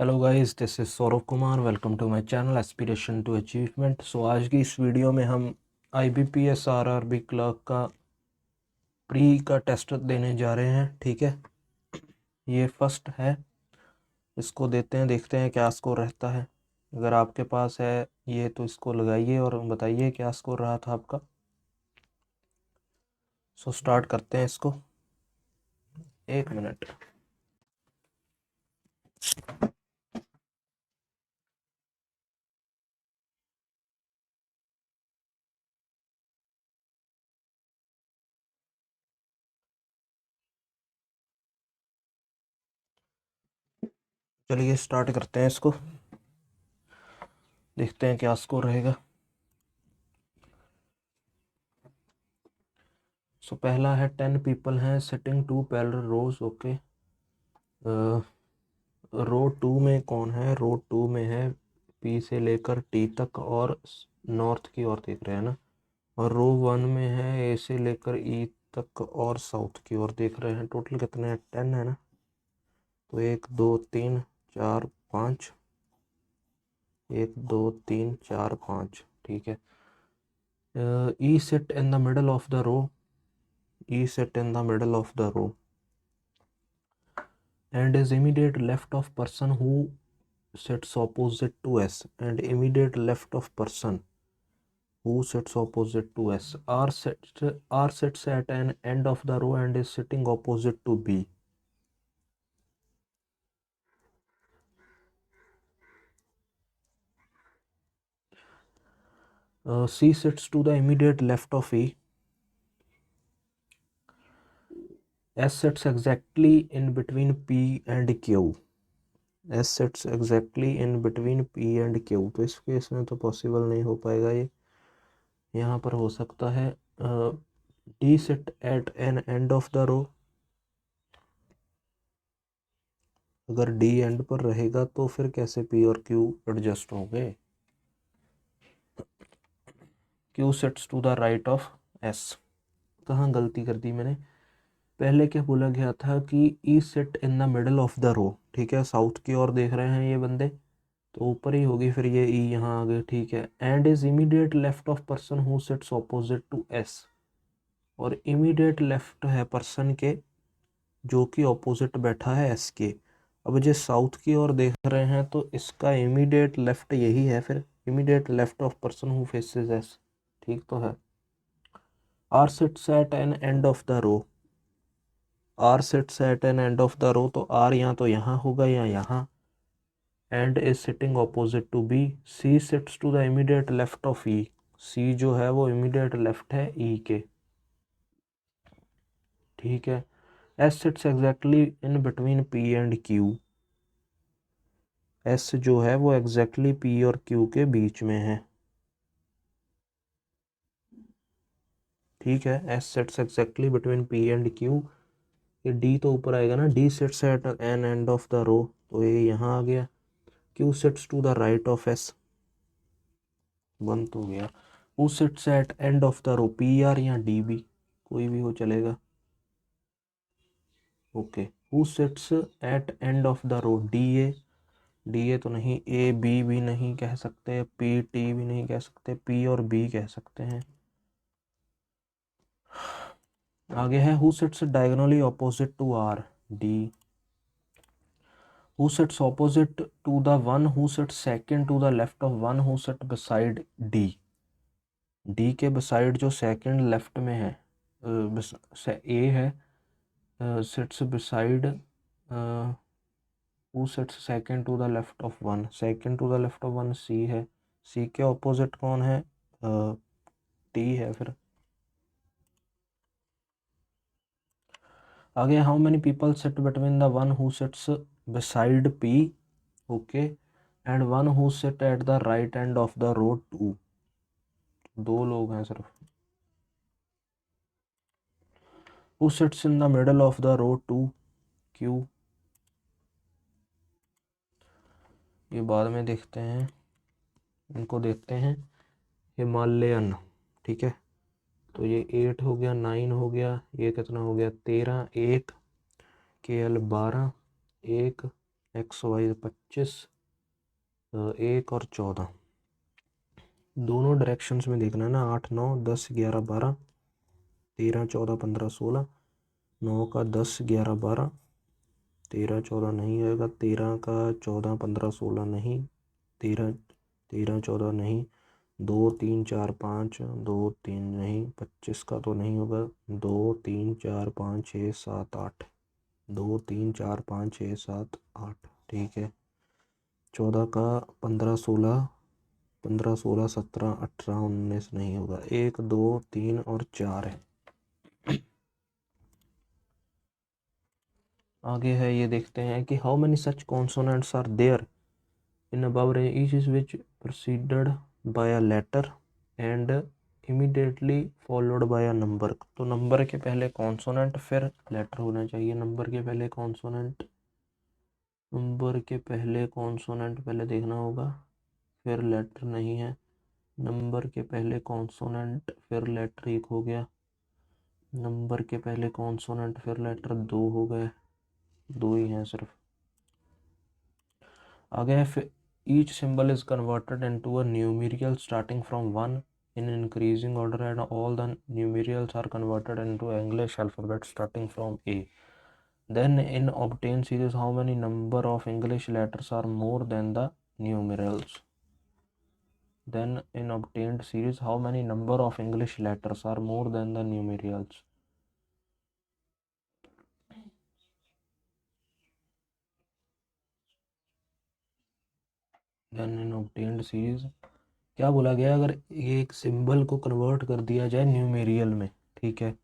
Hello guys, this is Saurabh Kumar. Welcome to my channel aspiration to achievement. So आज की इस video में हम IBPS RRB क्लर्क का प्री का टेस्ट देने जा रहे हैं। ठीक है, ये फर्स्ट है, इसको देते हैं, देखते हैं क्या स्कोर रहता है। अगर आपके पास है ये तो इसको लगाइए और बताइए क्या स्कोर रहा था आपका। सो स्टार्ट करते हैं इसको, 1 मिनट। चलिए स्टार्ट करते हैं इसको, देखते हैं क्या स्कोर रहेगा। सो पहला है 10 पीपल हैं सिटिंग 2 पैरेलल रोज। ओके, रो 2 में कौन है? रो 2 में है P से लेकर T तक और नॉर्थ की ओर देख रहे हैं ना। और रो 1 में है A से लेकर E तक और साउथ की ओर देख रहे हैं। टोटल कितने हैं? 10 है ना। तो 1 2 3 4 5, 1 2 3 4 5। ठीक है। E sit in the middle of the row. E sit in the middle of the row and is immediate left of person who sits opposite to S, and immediate left of person who sits opposite to S. R sits at an end of the row and is sitting opposite to B. C sits to the immediate left of E. S sits exactly in between P and Q. S sits exactly in between P and Q. तो इस case में तो possible नहीं हो पाएगा ये। यहाँ पर हो सकता है D sit at an end of the row। अगर D एंड पर रहेगा तो फिर कैसे P और Q एडजस्ट होंगे? Q sits to the right of S। कहाँ गलती कर दी मैंने? पहले क्या बोला गया था कि E sit in the middle of the row। ठीक है, साउथ की ओर देख रहे हैं ये बंदे, तो ऊपर ही होगी फिर ये E यहाँ आ गए। ठीक है, and is immediate left of person who sits opposite to S। और इमीडिएट लेफ्ट है पर्सन के जो कि ऑपोजिट बैठा है S के। अब जो साउथ की ओर देख रहे हैं तो इसका इमीडिएट लेफ्ट यही है, फिर immediate left of person who faces S। ठीक तो है। R sits at an end of the row। R sits at an end of the row, तो R या तो यहाँ होगा या यहाँ। And is sitting opposite to B। C sits to the immediate left of E। C जो है वो immediate left है E के। ठीक है। S sits exactly in between P and Q। S जो है वो exactly P और Q के बीच में है। ठीक है, S sits exactly between P and Q। ये D तो ऊपर आएगा ना, D sits at an end of the row, तो ये यहाँ आ गया। Q sits to the right of S, बंद तो गया। Who sits at end of the row? PR या DB, कोई भी हो चलेगा। Okay, who sits eight end of the road? DA तो नहीं, AB भी नहीं कह सकते, PT भी नहीं कह सकते, P और B कह सकते हैं। आगे है who sits diagonally opposite to R? D। Who sits opposite to the one who sits second to the left of one who sit beside D? D के बिसाइड जो सेकंड लेफ्ट में है, A है, sits beside, who sits second to the left of one? second to the left of one C है। C के opposite कौन है? T है। फिर आगे, how many people sit between the one who seats beside P, okay, and one who sit at the right end of the road 2? दो लोग हैं सिर्फ। Who sits in the middle of the road 2? Q। ये बाद में देखते हैं, इनको देखते हैं। हिमालयन, ठीक है, तो ये 8 हो गया, 9 हो गया, ये कितना हो गया? 13, 1, KL 12, 1, एक्स वाई 25, 1 और 14, दोनों डायरेक्शंस में देखना है ना। 8 9 10 11 12 13 14 15 16, 9 का 10 11 12, 13 14 नहीं आएगा, 13 का 14 15 16 नहीं, 13 13 14 नहीं, 2 3 4 5 2 3 नहीं, 25 का तो नहीं होगा, 2 3 4 5 6 7 8, 2 3 4 5 6 7 8, ठीक है। 14 का 15 16, 15 16 17 18 19 नहीं होगा, 1 2 3 और 4 है। आगे है, ये देखते हैं कि how many such consonants are there in above range, each is which preceded by a letter and immediately followed by a number। तो नंबर के पहले कॉन्सोनेंट फिर लेटर होना चाहिए। नंबर के पहले कॉन्सोनेंट, नंबर के पहले कॉन्सोनेंट पहले देखना होगा, फिर लेटर नहीं है। नंबर के पहले कॉन्सोनेंट फिर लेटर 1 हो गया, नंबर के पहले कॉन्सोनेंट फिर लेटर 2 हो गए, 2 ही हैं सिर्फ। आगे है, each symbol is converted into a numeral starting from 1 in increasing order and all the numerals are converted into English alphabet starting from A. Then in obtained series, how many number of English letters are more than the numerals? Then in obtained series, how many number of English letters are more than the numerals? Then in obtained series, क्या बोला गया, अगर एक symbol को convert कर दिया जाए न्यूमेरियल में, ठीक है,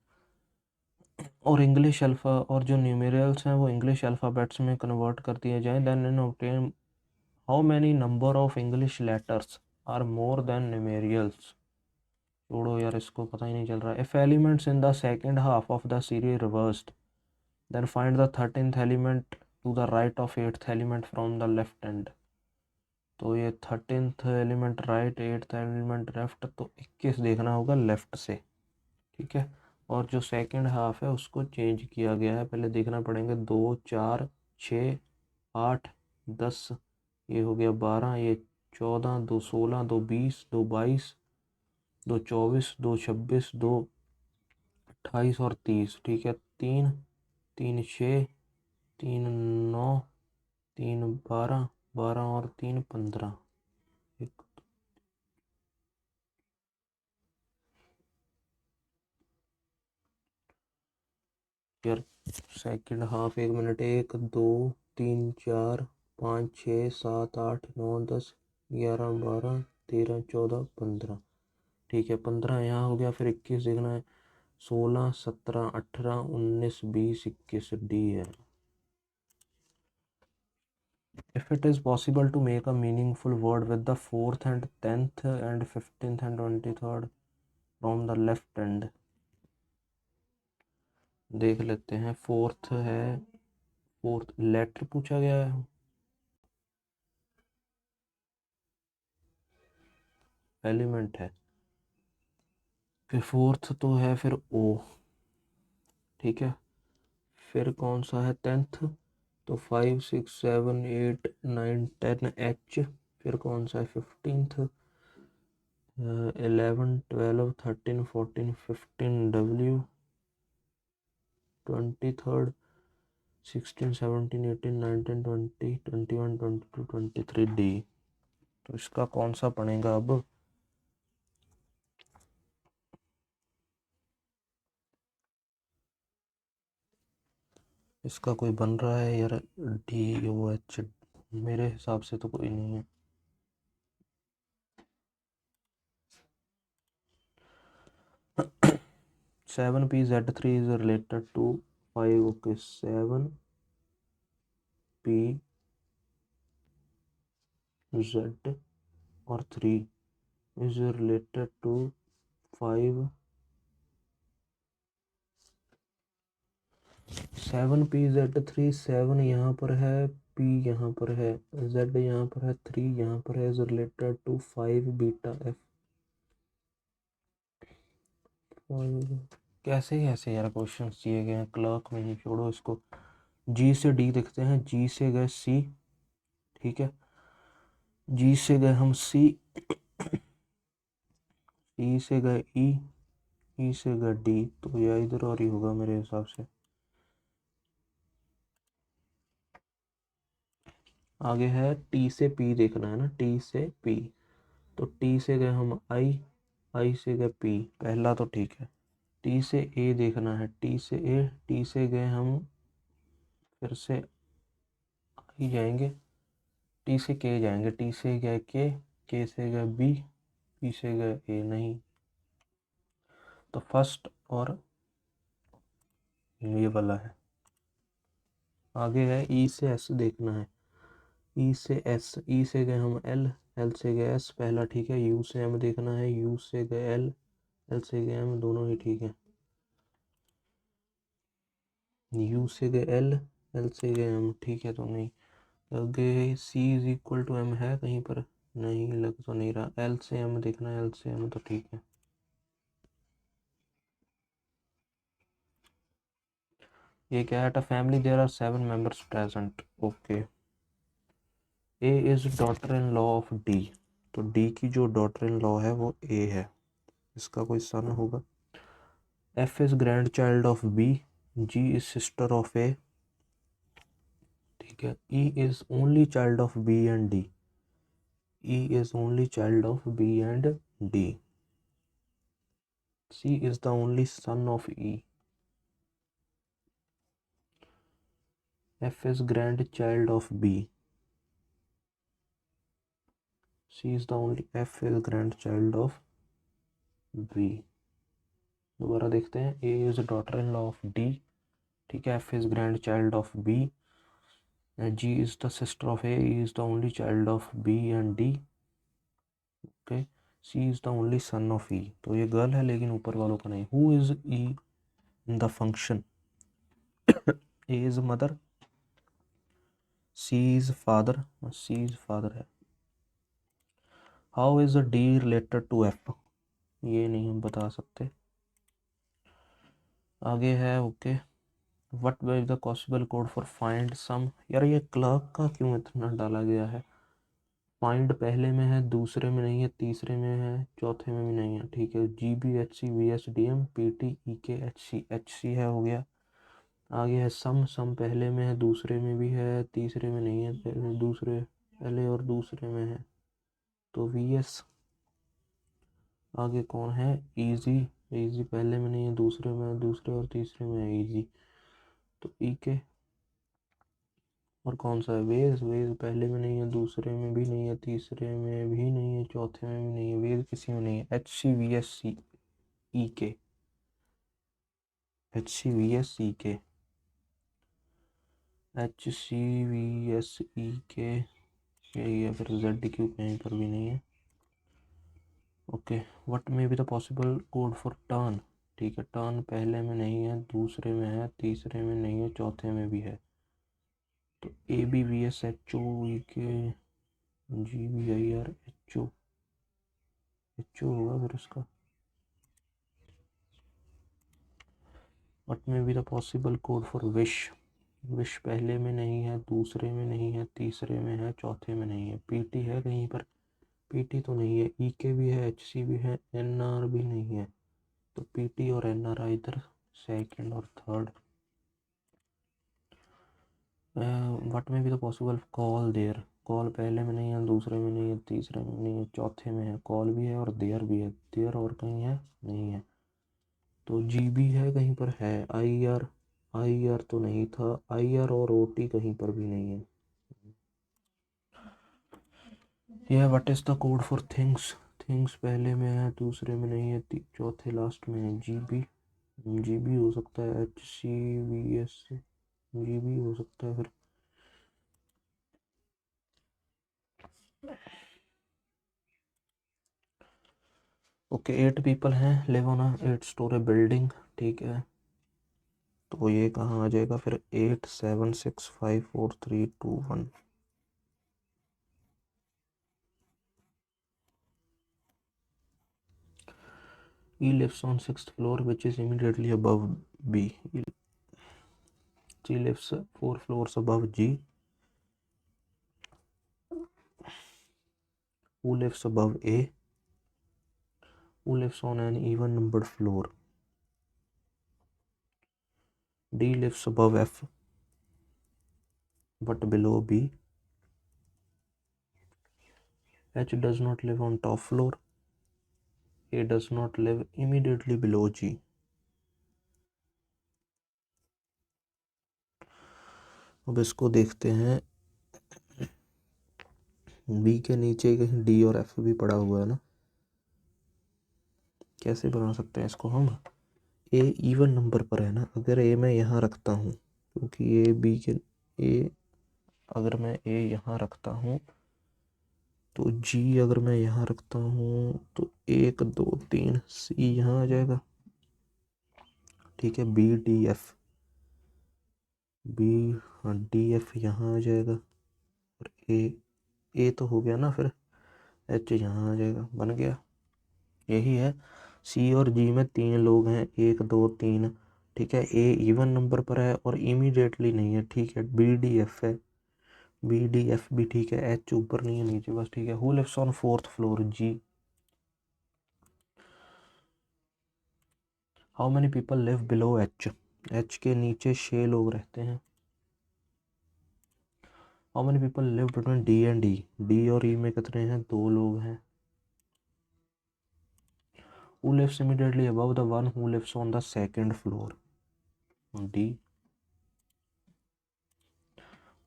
और इंग्लिश अल्फ़ा और जो न्यूमेरियल्स हैं वो इंग्लिश अल्फ़ाबेट्स में कन्वर्ट कर दिए जाएं, then in obtain how many number of English letters are more than numerals. छोड़ो यार, इसको पता ही नहीं चल रहा। If elements in the second half of the series reversed, then find the 13th element to the right of 8th element from the left end. तो ये 13th element right, 8th element left, तो 21 देखना होगा left से, ठीक है। और जो सेकंड हाफ है उसको चेंज किया गया है, पहले देखना पड़ेंगे। 2 4 6 8 10, ये हो गया 12, ये 14, 2 16, 2 20, 2 22, 2 24, 2 26, 2 28 और 30, ठीक है। 3 3 6, 3 9, 3 12, 12 और 3 15, एक यार सेकंड हाफ, 1 मिनट, 1 2 3 4 5 6 7 8 9 10 11 12 13 14 15, ठीक है। 15 यहाँ हो गया, फिर 21 देखना है। 16 17 18 19 20 21 डी है। If it is possible to make a meaningful word with the 4th and 10th and 15th and 23rd from the left end, देख लेते हैं। फोर्थ है, फोर्थ लेटर पूछा गया है, एलिमेंट है, फिर फोर्थ तो है, फिर ओ, ठीक है। फिर कौन सा है 10th, तो 5 6 7 8 9 10 एच। फिर कौन सा है 15th, 11 12 13 14 15 डब्ल्यू। 23rd 16 17 18 19 20 21 22 23 D. तो इसका कौन सा पड़ेगा अब? इसका कोई बन रहा है यार, डी ओ एच, मेरे हिसाब से तो कोई नहीं है। Seven P Z three is related to 5, okay. 7 P Z और 3 is related to 5। 7 P Z 3, 7 यहाँ पर है, पी यहाँ पर है, जेड यहाँ पर है, 3 यहाँ पर है, is related to 5 beta F. कैसे कैसे यार क्वेश्चन दिए गए हैं क्लर्क में ही, छोड़ो इसको। जी से डी देखते हैं, जी से गए सी, ठीक है। जी से गए हम सी, ई से गए ई से गए डी, तो यह इधर और ही होगा मेरे हिसाब से। आगे है टी से पी देखना है ना, टी से पी, तो टी से गए हम आई से गए पी, पहला तो ठीक है। टी से ए देखना है, टी से ए, टी से गए हम फिर से आई जाएंगे, टी से के जाएंगे, टी से गए के से गए बी से गए ए, नहीं तो फर्स्ट और ये वाला है। आगे है ई से एस देखना है, ई से एस, ई से गए हम एल से गए एस, पहला ठीक है। यू से एम देखना है, यू से गए एल से गए एम, दोनों ही ठीक है। यू से गए एल से गए एम, ठीक है, तो नहीं। आगे सी इज इक्वल टू एम है कहीं पर, नहीं लग तो नहीं रहा। एल से एम देखना है, एल से एम तो ठीक है। ये क्या है, family there are 7 members present, okay. A is daughter in law of D, तो डी की जो डॉटर इन लॉ है वो ए है, इसका कोई सन होगा। F is grandchild of B, G is sister of A, ठीक है। E is only child of B and D, E is only child of B and D. C is the only son of E, F is grandchild of B, C is the only, F is grandchild of B. दोबारा देखते हैं, A is daughter in law of D, ठीक है। F is grandchild of B, G is the sister of A, E is the only child of B and D, okay. C is the only son of E, तो ये girl है लेकिन ऊपर वालों का नहीं। Who is E in the function, A is mother, C is father, C is father है। How is a D related to F, ये नहीं हम बता सकते। आगे है okay, what will the possible code for find some, यार ये क्लर्क का क्यों इतना डाला गया है। फाइंड पहले में है, दूसरे में नहीं है, तीसरे में है, चौथे में भी नहीं है, ठीक है। G B H C V S D M P T E के एच सी है, हो गया। आगे है सम पहले में है, दूसरे में भी है, तीसरे में नहीं है, दूसरे पहले और दूसरे में है, तो वी एस। आगे कौन है, इजी, इजी पहले में नहीं है, दूसरे में है, दूसरे और तीसरे में है इजी, तो ई के। और कौन सा है, वेज, वेज पहले में नहीं है, दूसरे में भी नहीं है, तीसरे में भी नहीं है, चौथे में भी नहीं है, वेज किसी में नहीं है। H C V S C E के, H C V S C K, H C V S E K, यही है। फिर जेड क्यू कहीं पर भी नहीं है, okay. What may be the possible code for turn, ठीक है। टर्न पहले में नहीं है, दूसरे में है, तीसरे में नहीं है, चौथे में भी है, तो A B V S H O E K G B I R H O होगा फिर उसका। What may be the possible code for which, which पहले में नहीं है, दूसरे में नहीं है, तीसरे में है, चौथे में नहीं है। पीटी है कहीं पर, पीटी तो नहीं है। ई के भी है, एच सी भी है, एन आर भी नहीं है, तो पीटी और एन आर इधर सेकेंड और third. What may be the possible call there, call पहले में नहीं है, दूसरे में नहीं है, तीसरे में नहीं है, चौथे में है। कॉल भी है और देयर भी है, देयर और कहीं है नहीं है, तो जी भी है कहीं पर है। आई आर तो नहीं था, आई आर और ओ टी कहीं पर भी नहीं है। यह what is the code for things, things पहले में है, दूसरे में नहीं है, चौथे लास्ट में है। जी बी हो सकता है, H C V S G B हो सकता है फिर। ओके 8 पीपल हैं, live on a 8 story building, ठीक है। तो ये कहाँ आ जाएगा फिर, 8 7 6 5 4 3 2 1। E lives on 6th floor which is immediately above B. G lives 4 floors above G. Who lives above A? Who lives on an even numbered floor? D lives above F but below B. H does not live on top floor. A does not live immediately below G. अब इसको देखते हैं, B के नीचे कहीं D और F भी पड़ा हुआ है ना, कैसे बना सकते हैं इसको हम? ए इवन नंबर पर है ना, अगर ए मैं यहाँ रखता हूँ, क्योंकि ए बी के ए, अगर मैं ए यहाँ रखता हूँ तो जी अगर मैं यहाँ रखता हूँ तो 1 2 3 सी यहाँ आ जाएगा, ठीक है। बी डी एफ, बी, हाँ डी एफ यहाँ आ जाएगा, और ए तो हो गया ना, फिर एच यहाँ आ जाएगा, बन गया। यही है, सी और जी में 3 लोग हैं, 1 2 3, ठीक है। ए इवन नंबर पर है और इमीडिएटली नहीं है, ठीक है। बी डी एफ है, बी डी एफ भी ठीक है, एच ऊपर नहीं है नीचे बस, ठीक है। Who lives on 4th floor? G. How many people live below H? H के नीचे 6 लोग रहते हैं। How many people live between D and E? D और ई में कितने हैं? 2 लोग हैं। Who lives immediately above the one who lives on the 2nd floor? D.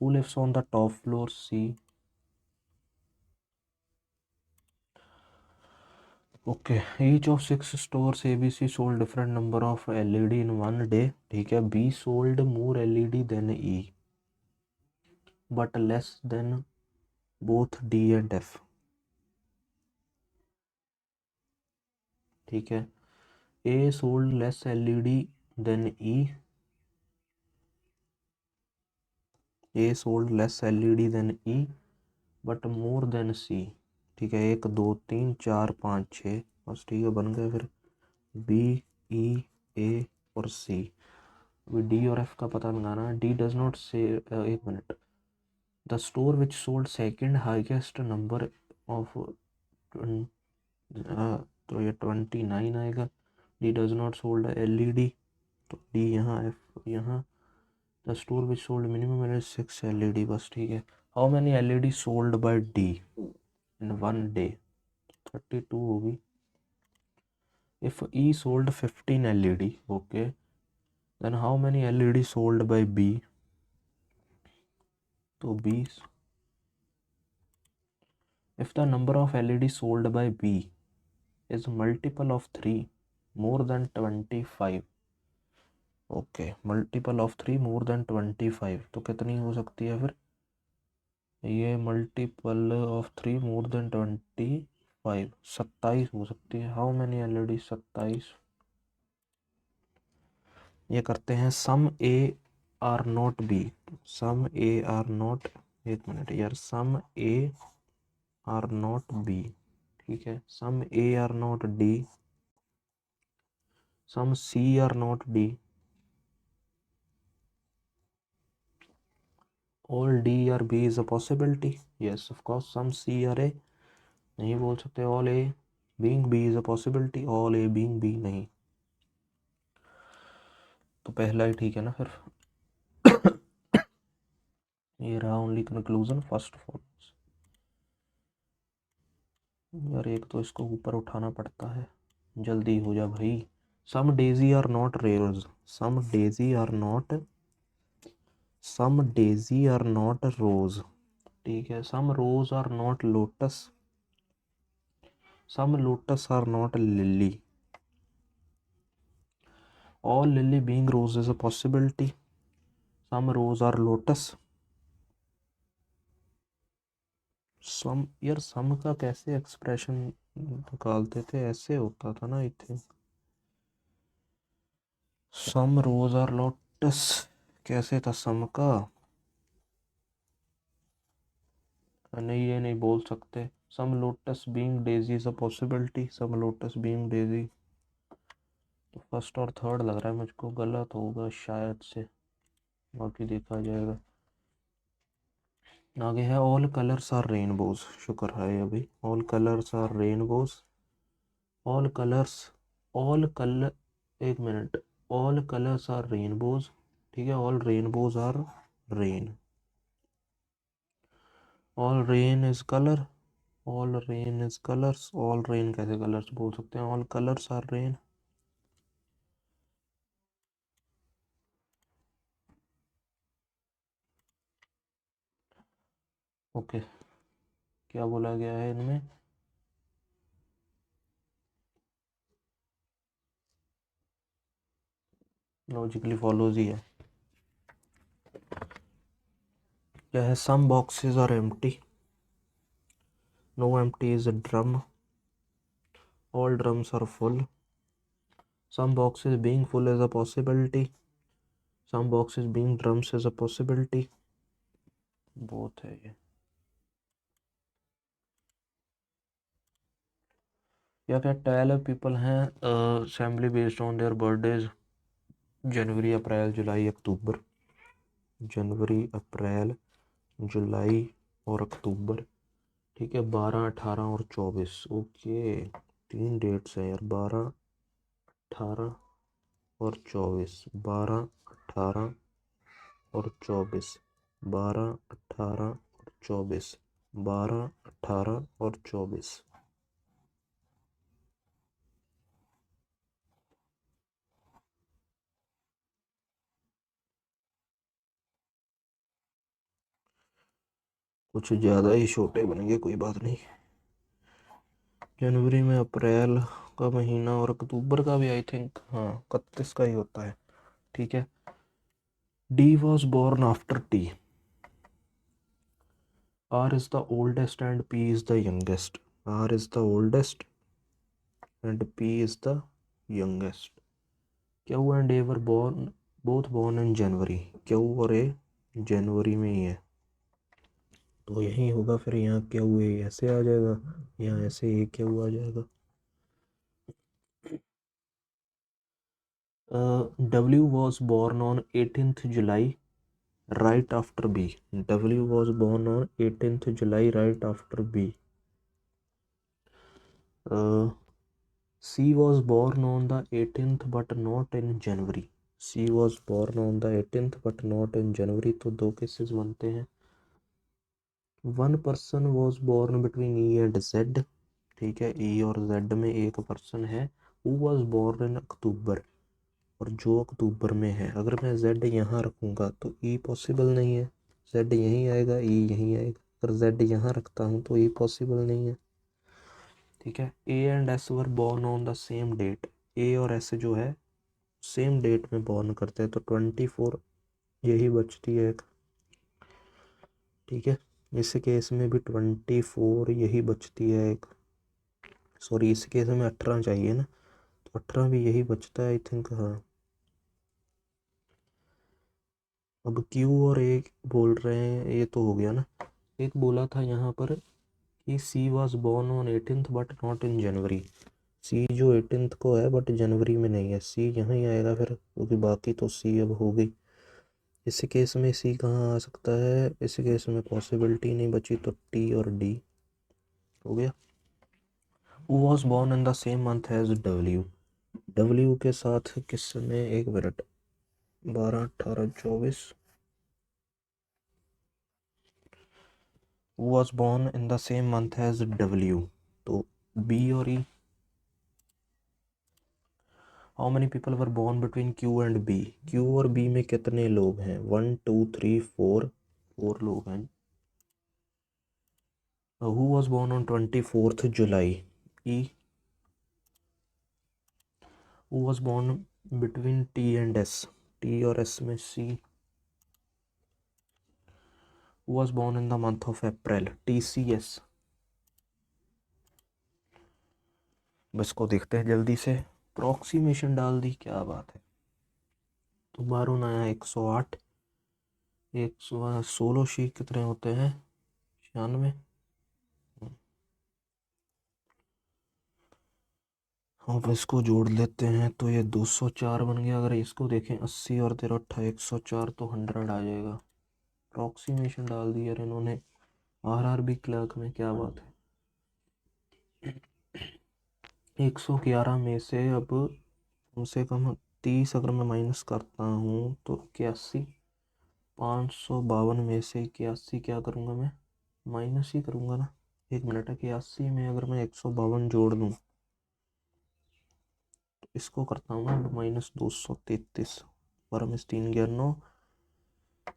Who lives on the top floor? C. Okay, each of 6 stores ABC sold different number of LED in one day, ठीक है। B sold more LED than E but less than both D and F, ठीक है। A sold less LED than E, A sold less LED than E but more than C, ठीक है। 1 2 3 4 5 6 बस, ठीक है, बन गए। फिर बी, ई, ए और सी। अभी डी और एफ का पता लगाना है। डी डज नॉट से, एक minute, the store which sold second highest number of, तो ये 29 आएगा। D does not sold L E D, तो डी यहाँ, एफ यहाँ। The store which sold minimum 6 LED, बस, ठीक है। How many LED sold by D in one day? 32 होगी। If E sold 15 LED, okay, then how many LED sold by B? तो 20. If the number of LED sold by B is multiple of 3 more than 25, okay, multiple of 3 more than 25, तो कितनी हो सकती है फिर? ये multiple of 3 more than 25, 27 हो सकती है। How many LED? 27। ये करते हैं some A are not B, some A are not, एक मिनट यार, some A are not B, ठीक है। Some A are not D, some C are not D, all D are B is a possibility, yes of course. Some C are A नहीं बोल सकते, all A being B is a possibility, all A being B नहीं। तो पहला ही ठीक है ना फिर। ये रहा only conclusion first of all. यार एक तो इसको ऊपर उठाना पड़ता है, जल्दी हो जा भाई। सम डेजी आर नॉट रेयर्स, some daisy are not, some daisy are not rose, ठीक है। Some rose are not lotus, some lotus are not lily, all lily being rose is a possibility, some rose are lotus. Some, यार some का कैसे expression निकालते थे? ऐसे होता था ना, I think. Some rose are lotus कैसे था सम का? नहीं, ये नहीं बोल सकते। Some lotus being daisy is a possibility, some lotus being daisy. तो फर्स्ट और थर्ड लग रहा है मुझको, गलत होगा शायद से, बाकी देखा जाएगा। आगे है ऑल कलर्स आर रेनबोज, शुक्र है अभी, all colours are rainbows, all colours, all colour, एक मिनट, ऑल कलर्स आर रेनबोज, ठीक है, all rainbows are rain, all rain is colour, all rain is colours, all rain कैसे कलर्स बोल सकते हैं, all colours are rain. Okay, क्या बोला गया है इनमें, लॉजिकली फॉलोज ही है, क्या है, some boxes are empty, no empty is a drum, all drums are full, some boxes being full is a possibility, some boxes being drums is a possibility, both है ये। या क्या 12 पीपल हैं assembly based on their birthdays, जनवरी अप्रैल जुलाई अक्टूबर, जनवरी अप्रैल जुलाई और अक्टूबर, ठीक है, 12 18 और 24, ओके, 3 डेट्स हैं यार, 12 18 और 24, 12 18 और 24, 12 18 और 24, 12 18 और 24। कुछ ज़्यादा ही छोटे बन गए, कोई बात नहीं। जनवरी में अप्रैल का महीना और अक्टूबर का भी आई थिंक, हाँ 31 का ही होता है, ठीक है। D was born after T, R is the oldest and P is the youngest, R is the oldest and P is the youngest, Q and A were born, both born in January, Q और A जनवरी में ही है, तो यही होगा फिर, यहाँ Q A ऐसे आ जाएगा, यहाँ ऐसे ए क्यू आ जाएगा। W was born on 18th July right after B. W was born on 18th July right after B. C was born on the 18th but not in January. C was born on the 18th but not in January, तो दो cases बनते हैं। One person was born between E and Z, ठीक है, E और Z में एक person है, who was born in अक्टूबर, और जो अक्टूबर में है, अगर मैं Z यहाँ रखूँगा तो E पॉसिबल नहीं है, Z यहीं आएगा, E यहीं आएगा, अगर Z यहाँ रखता हूँ तो E पॉसिबल नहीं है, ठीक है। A and S were born on the same date, A और S जो है सेम डेट में बॉर्न करते हैं, तो 24 यही बचती है एक, ठीक है। इस केस में भी 24 यही बचती है एक, सॉरी इस केस में 18 चाहिए ना, तो 18 भी यही बचता है आई थिंक, हाँ। अब Q और A बोल रहे हैं, ये तो हो गया ना। एक बोला था यहाँ पर कि C was born on 18th but not in January, C जो 18th को है बट जनवरी में नहीं है, C यहाँ ही आएगा फिर, क्योंकि बाकी तो C अब हो गई। इस केस में C कहाँ आ सकता है, इस केस में पॉसिबिलिटी नहीं बची, तो T और D हो गया। Who was born in the same month as W, W के साथ किसने, एक minute, 12 18 24, who was born in the same month as W, तो B और E। How many people were born between Q and B, Q और B में कितने लोग हैं, 1 2 3 4, 4 लोग हैं। Who was born on 24th July, E। Who was born between T and S, T और S में C। Who was born in the month of April, TCS। बस को देखते हैं जल्दी से, अप्रॉक्सीमेशन डाल दी, क्या बात है। तो 12 नया 108, 116 शीख कितने होते हैं, 96। अब इसको जोड़ लेते हैं तो ये 204 बन गया, अगर इसको देखें 80 और 13 104, तो 100 आ जाएगा। अप्रॉक्सीमेशन डाल दी यार इन्होंने आरआरबी क्लर्क में, क्या बात है। 111 में से अब कम से कम 30 अगर मैं माइनस करता हूँ तो 81, 552 में से 81 क्या करूँगा मैं, माइनस ही करूँगा ना। एक मिनट है, 81 में अगर मैं 152 जोड़ दूँ तो इसको करता हूँ ना -233, 12 में से 3 गया 9,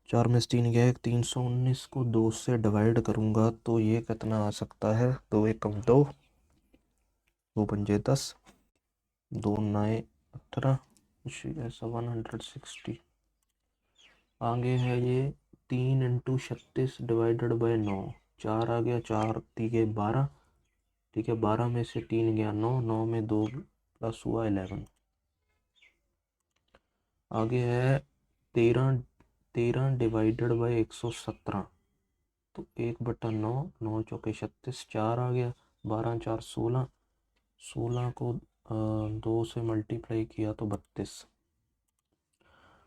4 में से 3 गया 1, 319 को 2 से डिवाइड करूँगा तो ये कितना आ सकता है, 2 एकम 2, 2 पंजे 10, 2 9 18, 160। आगे है ये 3 इंटू 36 डिवाइडेड बाई 9, 4 आ गया, 4 3 12, ठीक है। 12 में से 3 गया 9, 9 में 2 प्लस हुआ 11। आगे है 13, 13 डिवाइडेड बाई 117, तो 1/9, 9 चौके 36, 4 आ गया, 12 4 16, 16 को 2 से मल्टीप्लाई किया तो 32।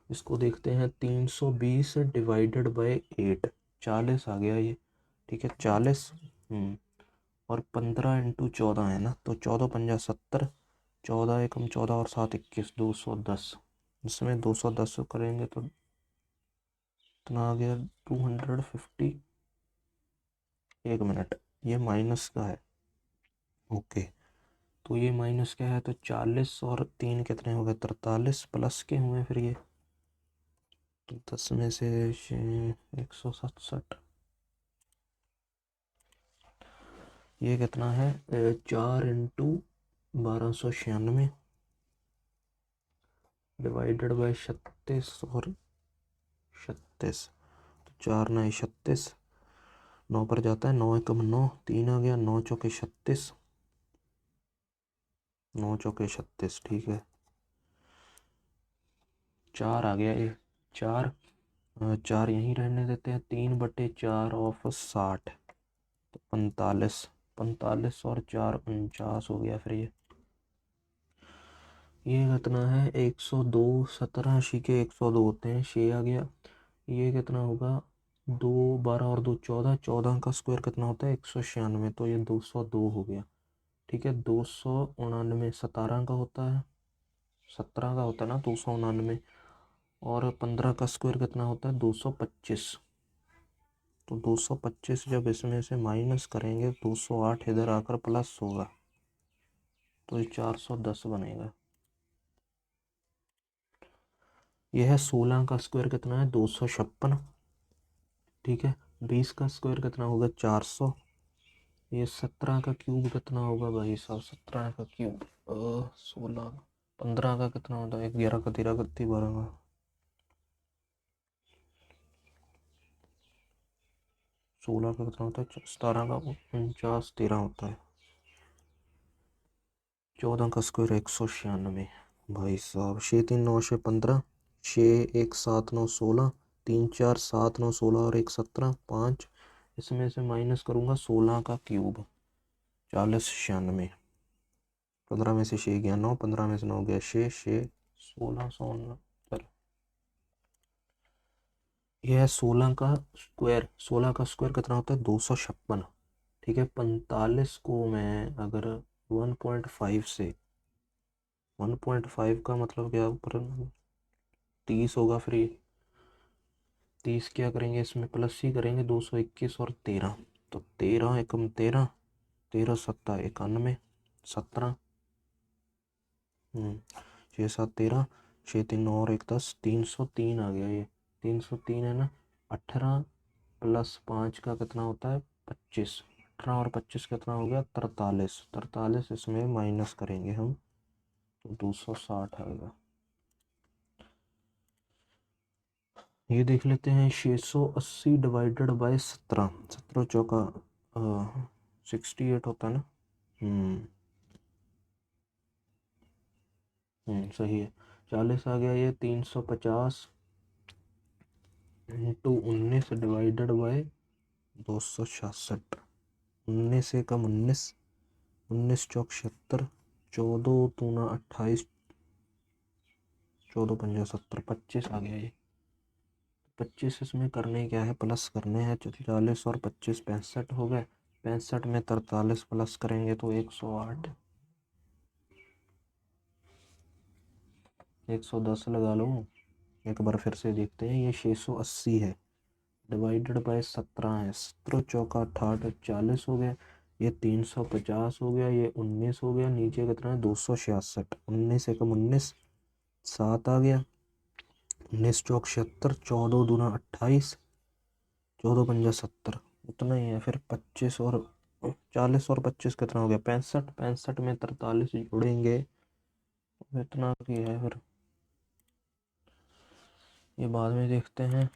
इसको देखते हैं 320 डिवाइडेड बाई 8, 40 आ गया ये, ठीक है 40। और 15 इंटू 14 है ना, तो 14 पंजा 70, 14 एकम 14 और 7 21, 210। इसमें 210 करेंगे तो इतना आ गया 250। एक मिनट, ये माइनस का है, ओके। तो ये माइनस क्या है, तो 40 और 3 कितने हो गए, 43 प्लस के हुए फिर ये, तो 10 में से 167, ये कितना है 4 इंटू 1296 डिवाइडेड बाई 36 और 36, तो 4 9 36, 9 पर जाता है, 9 एकम 9, 3 आ गया, 9 चौके 36, 9 चौके 36, ठीक है। 4 आ गया ये, 4, 4 यहीं रहने देते हैं, 3/4 ऑफ 60, तो 45, 45 और 4 49 हो गया फिर ये कितना है 102, 17 शी के 102 होते हैं, 6 आ गया। ये कितना होगा, 2 12 और 2 14, 14 का स्क्वायर कितना होता है 196, तो ये 202 हो गया, ठीक है। 299 17 का होता है, 17 का होता है ना 299, और 15 का स्क्वायर कितना होता है 225, तो 225 जब इसमें से माइनस करेंगे 208 इधर आकर प्लस होगा, तो ये 410 बनेगा। यह है 16 का स्क्वायर कितना है 256, ठीक है। 20 का स्क्वायर कितना होगा 400, ये 17 का क्यूब कितना होगा भाई साहब, 17 का क्यूब 16, 15 का कितना होता है 11 का 13 का 12 का, 16 का कितना होता है 17 का 49, 13 होता है। 14 का स्क्वायर 196 भाई साहब, 6 3 9 6 15, 6 1 7 9 16, 3 4 7 9 16 और 1 17, 5, इसमें से माइनस करूँगा 16 का क्यूब 4096, 15 में से 6 गया 9, 15 में से 9 गया 6, 6 1669। यह है 16 का स्क्वायर, 16 का स्क्वायर कितना होता है 256, ठीक है। 45 को मैं अगर 1.5 से, 1.5 का मतलब क्या ऊपर 30 होगा, फिर 30 क्या करेंगे इसमें प्लस ही करेंगे, 221 और 13, तो 13 एकम 13, 13 सत्ता 91, 17, 6 7 13, 6 3 9 और 1 10, 303 आ गया ये, 303 है ना। 18 प्लस 5 का कितना होता है 25, 18 और 25 कितना हो गया 43, 43 इसमें माइनस करेंगे हम तो 260 आएगा। ये देख लेते हैं 680 डिवाइडेड बाई 17, 17 चौका 68 होता है ना। हम्म सही है। 40 आ गया ये, 350 इंटू 19 डिवाइडेड बाई 266, 19 से कम 19, 19 चौक 76, 14 दूना 28, 14 पंजा 70, 25 आ गया ये। 25 इसमें करने क्या है, प्लस करने हैं। 40 और 25 65 हो गए। 65 में 43 प्लस करेंगे तो 108। 110 लगा लो। एक बार फिर से देखते हैं, ये 680 है, डिवाइडेड बाय 17 है। 17 चौका 68, 40 हो गया। ये 350 हो गया, ये 19 हो गया। नीचे कितना है, 266। 19 एकम 19, 7 आ गया। 19 चौक 76, 14 दूना 28, 14 पंजा 70, उतना ही है। फिर 25 और 40 और 25 कितना हो गया, 65। 65 में 43 जोड़ेंगे, इतना की है। फिर ये बाद में देखते हैं।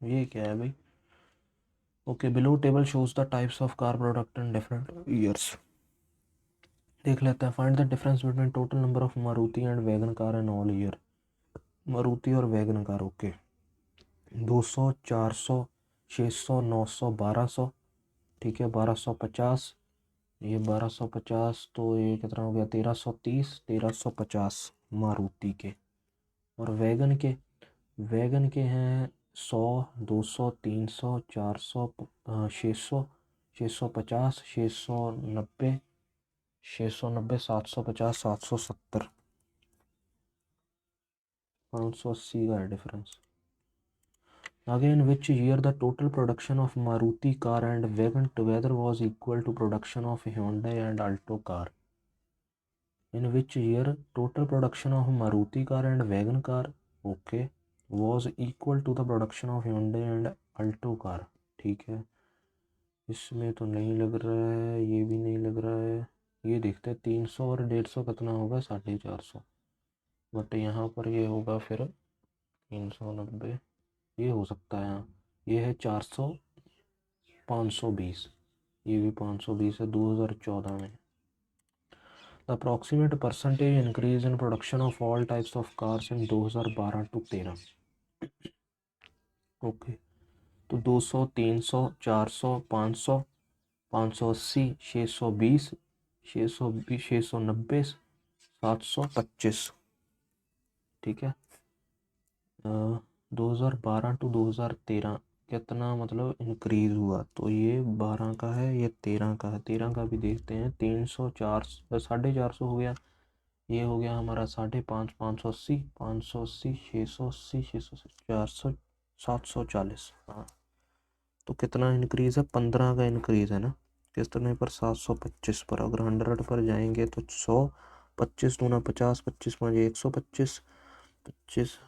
ये क्या है भाई, okay. Below table shows the types of car product in different years. देख लेते हैं। Find the difference between total number of Maruti and wagon car in all year. Maruti और वैगन कार, ओके। 200, 400, 600, 900, 1200, ठीक है। 1250, ये 1250, तो ये कितना हो गया, 1330, 1350 मारुति के। और वैगन के हैं 100, 200, 300, 400, 600, 650, 690, 690, 750, 770, 580 का है difference. Again, which year the total production of Maruti car and wagon together was equal to production of Hyundai and Alto car? In which year total production of Maruti car and wagon car, okay, was equal to the production of Hyundai and Alto car? ठीक है, इसमें तो नहीं लग रहा है, ये भी नहीं लग रहा है। ये देखते हैं 300 और 150 कितना होगा, 450। बट यहाँ पर ये होगा फिर 390, ये हो सकता है यहाँ। ये है 400, 520, ये भी 520 है 2014 में। The approximate percentage increase in production of all types of cars in 2012 to 13। Okay, तो 200, 300, 400, 500, 580, 620, 620, 690, 725, ठीक है। 2012 टू 2013 कितना मतलब इंक्रीज हुआ, तो ये 12 का है, ये 13 का है। 13 का भी देखते हैं। 300, 400, 450 हो गया। ये हो गया हमारा 550, 580, 580, 680, 680, 400, 740। हाँ, तो कितना इंक्रीज है, 15 का इंक्रीज है ना। कितने पर, 725 पर। अगर 100 पर जाएंगे तो 100, 25 दूना 50, 25 पाँच 125, 25,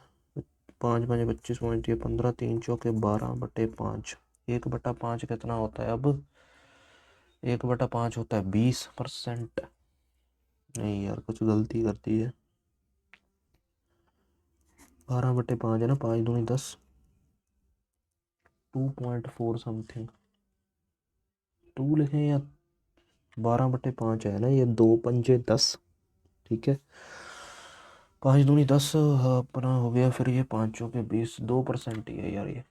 5 5 25 पॉइंट, ये 15, 3 चौके 12/5। 1/5 कितना होता है अब, 1/5 होता है 20%। नहीं यार, कुछ गलती कर दी है। 12/5 है ना, 5 दूनी 10, 2.4 समथिंग। 2 लिखें या 12/5 है ना, ये 2 पंजे 10, ठीक है। 5 दूनी 10 अपना हो गया। फिर ये 5 चौके 20, 2% ही है यार ये।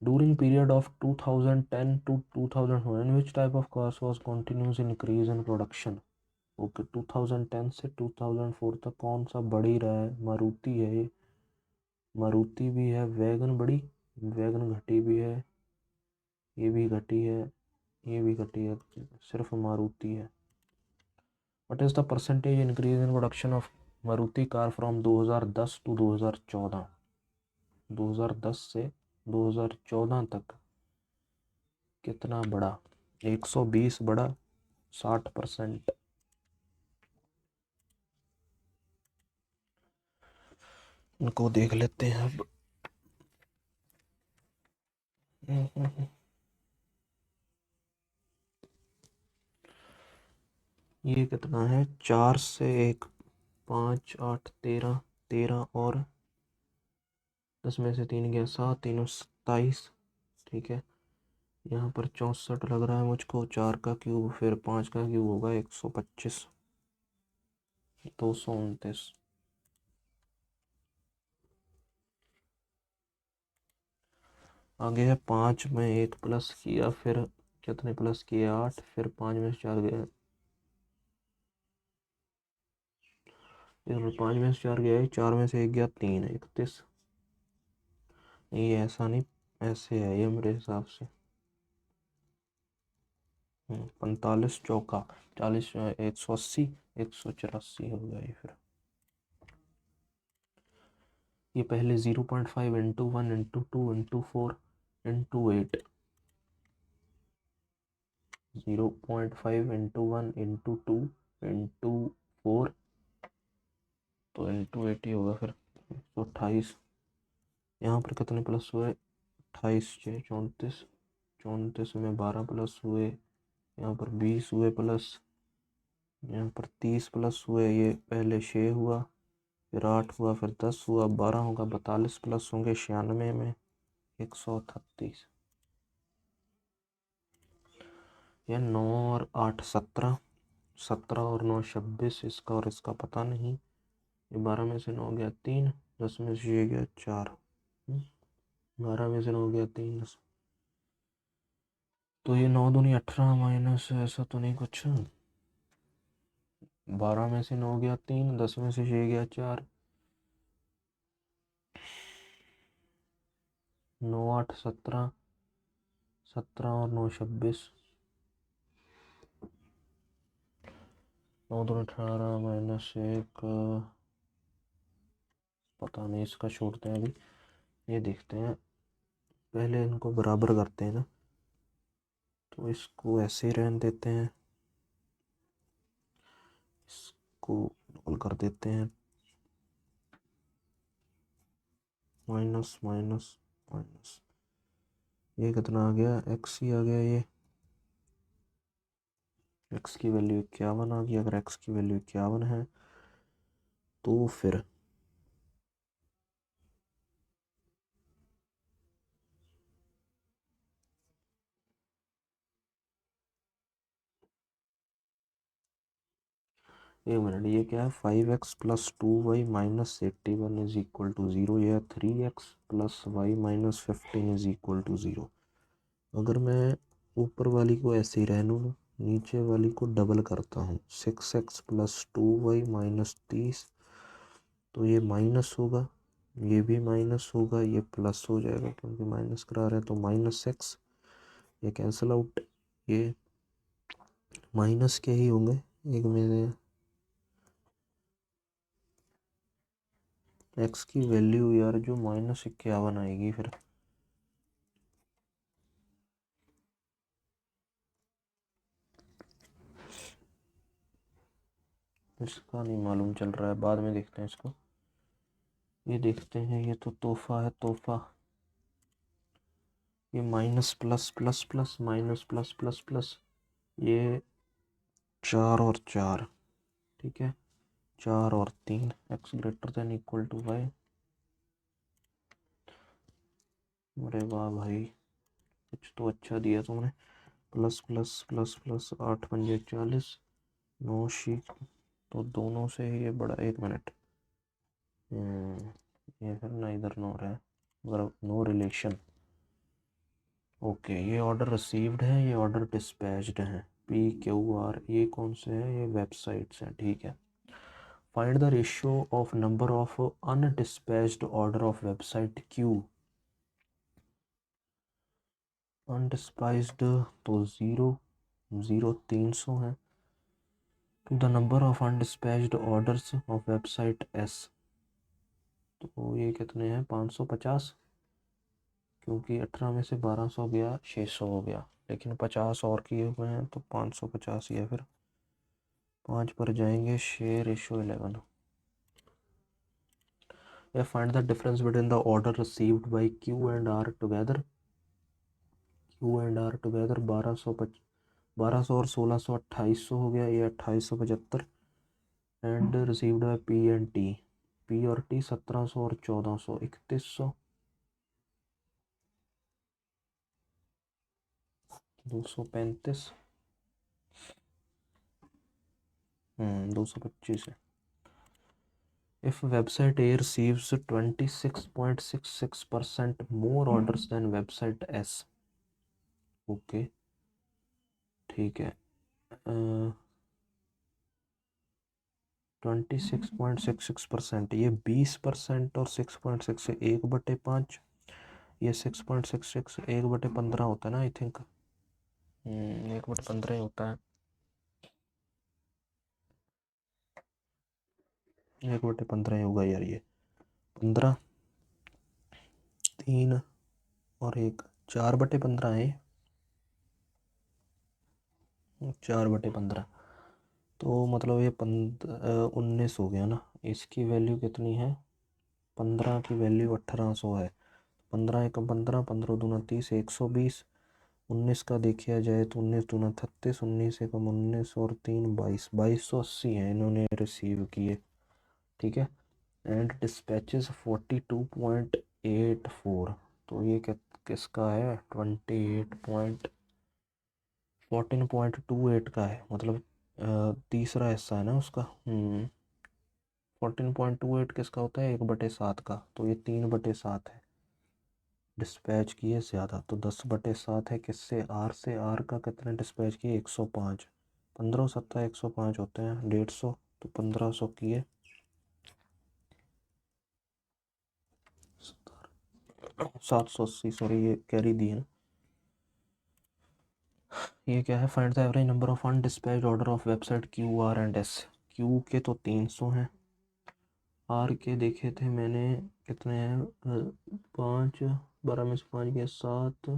During period of 2010 to 2001, which type of cars was continuous increase in production? Okay, 2010 से 2004 तक कौन सा बढ़ ही रहा है, मारुति है ये। मारुति भी है, वैगन बड़ी, वैगन घटी भी है, ये भी घटी है, ये भी घटी है, सिर्फ मारुति है। What is the percentage increase in production of Maruti car from 2010 to 2014? 2010 से 2014 तक कितना बढ़ा, 120 बढ़ा, 60%। इनको देख लेते हैं अब। ये कितना है, 4 से 1, 5, 8, 13, 13 और 10 में से 3 गया, 7, 3, 27, ठीक है। यहाँ पर 64 लग रहा है मुझको। 4 का क्यूब, फिर 5 का क्यूब होगा 125, 229। आगे है 5 में 1 प्लस किया, फिर कितने प्लस किए, 8, फिर 5 में से 4 गया, इधर 5 में से 4 गया है, 4 में से 1 गया, 3 है, 31। ये ऐसा नहीं, ऐसे है ये मेरे हिसाब से। 45 चौका 40, 180, 184 हो गया ये फिर। ये पहले 0.5 into 1 into 2 into 4 into 8, 0.5 into 1 into 2 into 4, तो इंटू 8 ही होगा फिर। 128। यहाँ पर कितने प्लस हुए? 28 6 34, 34 में 12 प्लस हुए, यहाँ पर 20 हुए प्लस, यहाँ पर 30 प्लस हुए, ये पहले 6 हुआ, फिर 8 हुआ, फिर 10 हुआ, 12 होगा, 42 प्लस होंगे 96 में 138। यह 9 और 8 17, 17 और 9 26, इसका और इसका पता नहीं। ये 12 में से 9 गया 3, 10 में से ये गया 4, 12 में से 9 गया 3, 10, तो ये 9 दूनी 18 माइनस ऐसा तो नहीं कुछ। 12 में से 9 गया 3, 10 में से 6 गया 4, 9 8 17, 17 और 9 26, 9 दूनी 18 माइनस 1, पता नहीं, इसका छोड़ते हैं अभी, ये देखते हैं, पहले इनको बराबर करते हैं ना, तो इसको ऐसे ही रहने देते हैं, इसको डबल कर देते हैं, माइनस माइनस माइनस, ये कितना आ गया? एक्स ही आ गया, ये एक्स की वैल्यू 51 आ गई। अगर एक्स की वैल्यू 51 है तो फिर एक मिनट, ये क्या है? 5x plus 2y minus 81 is equal to 0, यह 3x plus Y minus 15 is equal to 0। अगर मैं ऊपर वाली को ऐसे ही रहने दूँ, नीचे वाली को डबल करता हूँ, 6x प्लस 2y माइनस 30, तो ये माइनस होगा, ये भी माइनस होगा, ये प्लस हो जाएगा क्योंकि माइनस करा रहे हैं, तो माइनस एक्स, ये कैंसिल आउट, ये माइनस के ही होंगे। एक में एक्स की वैल्यू यार जो -51 आएगी फिर, इसका नहीं मालूम चल रहा है, बाद में देखते हैं इसको। ये देखते हैं, ये तो तोहफा है तोहफा, ये minus plus plus plus minus plus plus plus, ये 4 और 4, ठीक है, 4 और 3, X greater than equal to Y. अरे वाह भाई, कुछ तो अच्छा दिया तुमने। प्लस प्लस प्लस प्लस 8 पंजे 40, 9 शीट, तो दोनों से ही ये बड़ा। एक मिनट, ये फिर ना इधर नो रहा है, मगर नो रिलेशन। ओके, ये ऑर्डर रिसीव्ड है, ये ऑर्डर डिस्पैच्ड है, पी क्यू आर, ये कौन से हैं? ये वेबसाइट्स हैं, ठीक है। Find the ratio of number of undispatched order of website Q. Undispatched तो 0, 0 300 है, the number of undispatched orders of website S, तो ये कितने हैं? 550, क्योंकि 18 में से 1200 गया, 600 हो गया, लेकिन 50 और किए हुए हैं, तो 550 ही है फिर। 5 पर जाएंगे, 6:11। या find the difference between the order received by Q and R together, Q and R together 1200 और 1600, 2800 हो गया, ये 2875, and received by P and T, P और टी 1700 और 1400, 3100, 235, 225 है। If website A receives 26.66% more orders than website S, okay, ठीक है, 26.66%, ये 20% और 6.6 से 1/5, ये 6.66 1/15 होता है ना, आई थिंक 1/15 ही होता है, 1/15 ही होगा यार, ये 15, 3 और 1, 4/15 है, 4/15, तो मतलब ये 19 हो गया ना। इसकी वैल्यू कितनी है, 15 की वैल्यू 1800 है, 15 एकम 15, 15 दूना 30, 120, 19 का देखा जाए तो 19 दूना 36, 19 एकम 19 और 3 22, 2280 है इन्होंने रिसीव किए, ठीक है। एंड डिस्पैचेस 42.84, तो ये किसका है, 14.28 का है, मतलब तीसरा हिस्सा है ना उसका। 14.28 किसका होता है, 1/7 का, तो ये 3/7 है, डिस्पैच किए ज़्यादा, तो 10/7 है किससे, आर से, आर का कितने डिस्पैच किए, 105, 15 सत्ता 105 होते हैं, 150, तो 1500 किए, 780, सॉरी ये कैरी दी है ना। ये क्या है, find the average number of undispatched order of website Q R and S, Q के तो 300 हैं, आर के देखे थे मैंने कितने हैं, 5, 12 में से 5 गया 7,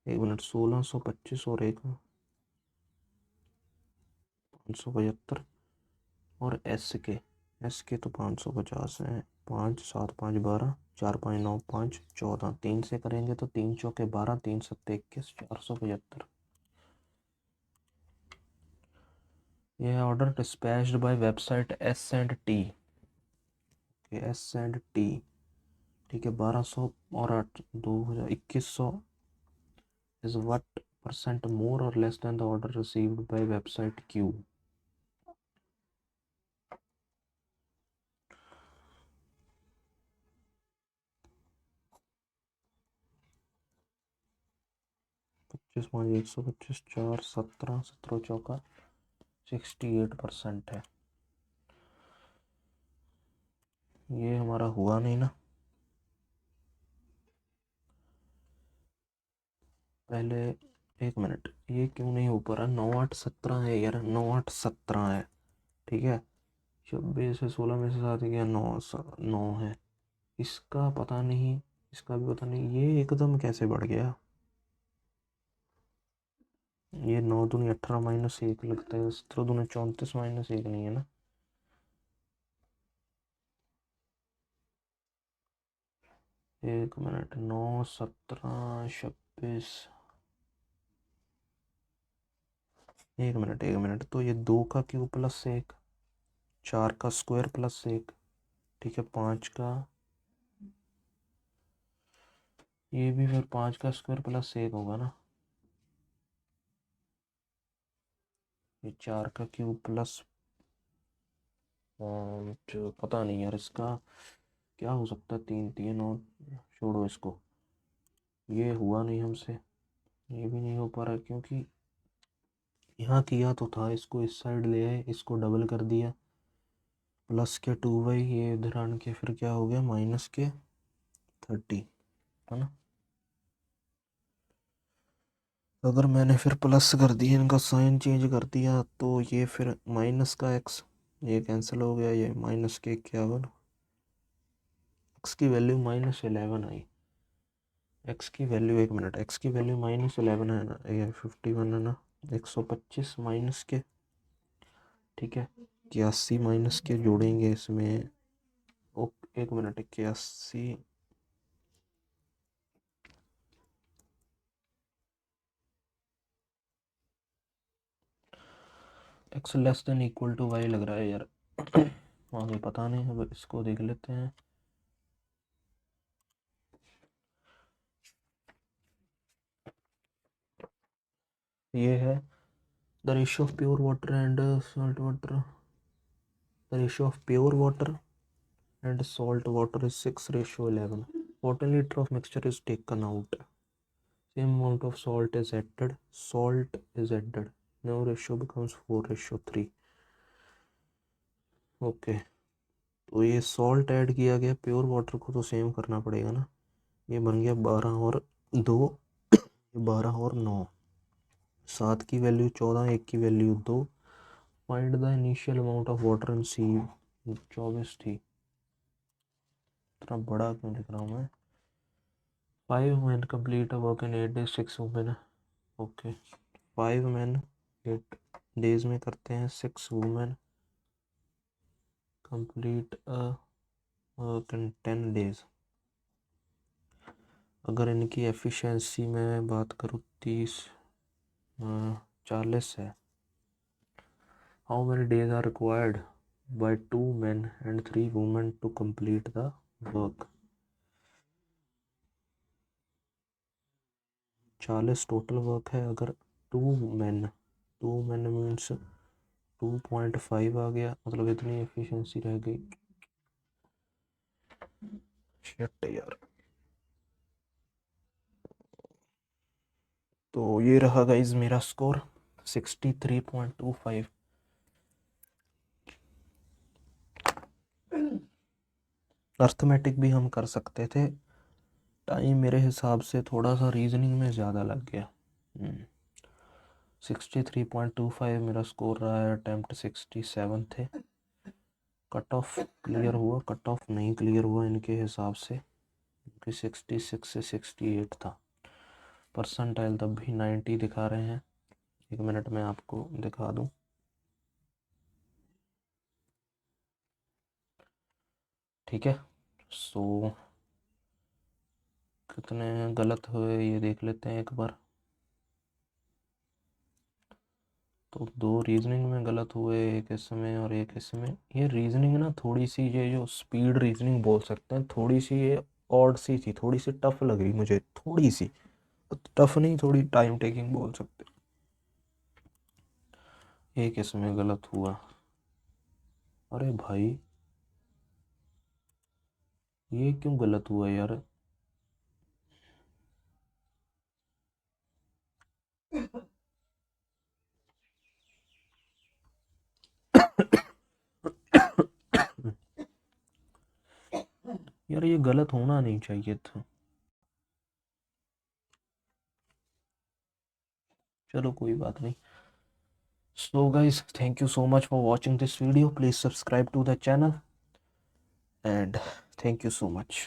1 मिनट, 1625 और 1 575, और एस के तो 550 हैं, 5 7 5 12, 4 5 9 5 14, 3 से करेंगे तो 3 चौके 12, 3 सत्ते 21, 475। यह है order dispatched by website S and T, S and T, ठीक है, 1200 और 8 2100 is what percent more or less than the order received by website Q। 25 5 125 4 17 17 चौका 68% है, ये हमारा हुआ नहीं ना। पहले 1 मिनट, ये क्यों नहीं हो पा रहा, 9 8 17 है यार, 9 8 17 है, ठीक है, 26 से 16 में से 7 गया 9, 9 है, इसका पता नहीं, इसका भी पता नहीं, ये एकदम कैसे बढ़ गया, ये 9 दूनी 18 -1 लगता है, 17 दूनी 34 -1 नहीं है ना, 1 मिनट, 9 17 26, 1 मिनट 1 मिनट, तो ये 2 का क्यूब प्लस 1, 4 का स्क्वायर प्लस 1, ठीक है, 5 का, ये भी फिर 5 का स्क्वायर प्लस 1 होगा ना, ये 4 का क्यूब प्लस, जो पता नहीं यार इसका क्या हो सकता है, 3 3 और, छोड़ो इसको, ये हुआ नहीं हमसे, ये भी नहीं हो पा रहा क्योंकि यहाँ किया तो था, इसको इस साइड ले आए, इसको डबल कर दिया, प्लस के 2y, ये इधर आने के फिर क्या हो गया, माइनस के 30, है ना, अगर मैंने फिर प्लस कर दिया, इनका साइन चेंज कर दिया, तो ये फिर माइनस का x, ये कैंसिल हो गया, ये माइनस के 51, x की वैल्यू -11 आई, x की वैल्यू, 1 मिनट, x की वैल्यू -11 है ना, ये 51 है ना, 125 माइनस के, ठीक है, 81 माइनस के जोड़ेंगे इसमें, ओ 1 minute, 81, x less than equal to y लग रहा है यार, आगे पता नहीं, अब इसको देख लेते हैं, ये है the ratio of pure water and salt water, the ratio of pure water and salt water is 6:11, 14 liter of mixture is taken out, same amount of salt is added, now ratio becomes 4:3, okay, तो ये salt add किया गया, pure water को तो same करना पड़ेगा ना। ये बन गया 12 और 2, 12 और 9, 7 की वैल्यू 14, 1 की value 2। Find the initial amount of water in C. 24 थी, इतना बड़ा क्यों लिख रहा हूँ मैं। 5 men complete a work in 8 days, 6 women। Okay, 5 men 8 days में करते हैं, 6 women complete a work in 10 days। अगर इनकी एफिशिएंसी में बात करूँ 40 है। How many days are required by 2 men and 3 women to complete the work। 40 total work है। अगर 2 men मीन्स 2.5 आ गया, मतलब इतनी एफिशिएंसी रह गई। शिट यार। तो ये रहा गाइज मेरा स्कोर 63.25। अर्थमेटिक भी हम कर सकते थे, टाइम मेरे हिसाब से थोड़ा सा रीजनिंग में ज़्यादा लग गया। 63.25 मेरा स्कोर रहा है। अटेम्प्ट 67 थे। कट ऑफ क्लियर हुआ, कट ऑफ नहीं क्लियर हुआ इनके हिसाब से, क्योंकि 66 से 68 था। परसेंटाइल तब भी 90 दिखा रहे हैं। 1 मिनट में आपको दिखा दूं। ठीक है, सो कितने गलत हुए ये देख लेते हैं एक बार। तो 2 रीजनिंग में गलत हुए, एक इसमें और एक इसमें। ये रीजनिंग ना थोड़ी सी, ये जो स्पीड रीजनिंग बोल सकते हैं, थोड़ी सी ये ऑड सी थी, थोड़ी सी टफ लगी मुझे, थोड़ी सी टफ नहीं, थोड़ी टाइम टेकिंग बोल सकते। एक इसमें गलत हुआ। अरे भाई, ये क्यों गलत हुआ यार। यार ये गलत होना नहीं चाहिए था। चलो कोई बात नहीं। So guys, thank you so much for watching this video. Please subscribe to the channel and thank you so much.